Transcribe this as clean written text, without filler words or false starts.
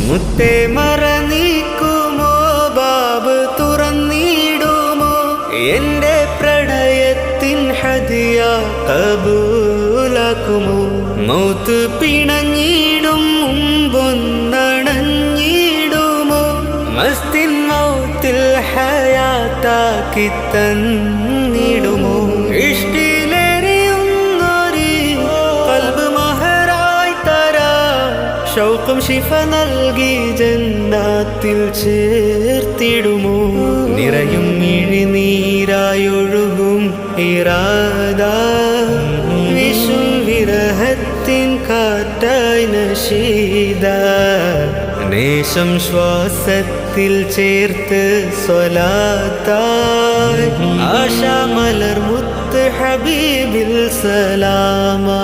മുത്തേ മറനീക്കുമോ ബാബ് തുറന്നിടുമോ എന്റെ പ്രണയത്തിൻ ഹദിയ കബൂലാക്കുമോ മൗത്ത് പിണഞ്ഞിടും മുമ്പൊന്നണഞ്ഞിടുമോ മസ്തിൻ മൗത്തിൽ ഹയാത്താക്കി തന്നിടുമോ ഇഷ്ടിലെറിയുന്നൊരു ഖൽബ് മഹറായി തരാ ശൗഖും ശിഫ നൽകി ജന്നാത്തിൽ ചേർത്തിടുമോ നിറയും മിഴിനീരായൊഴുകും ഇറാദ വിഷും വിരഹത്തിൻ കാറ്റായി നശീദ നേശം ശ്വാസത്തിൽ ചേർത്ത് സ്വലാത്തായി ആശാ മലർ മുത്ത് ഹബീബിൽ സലാമാ.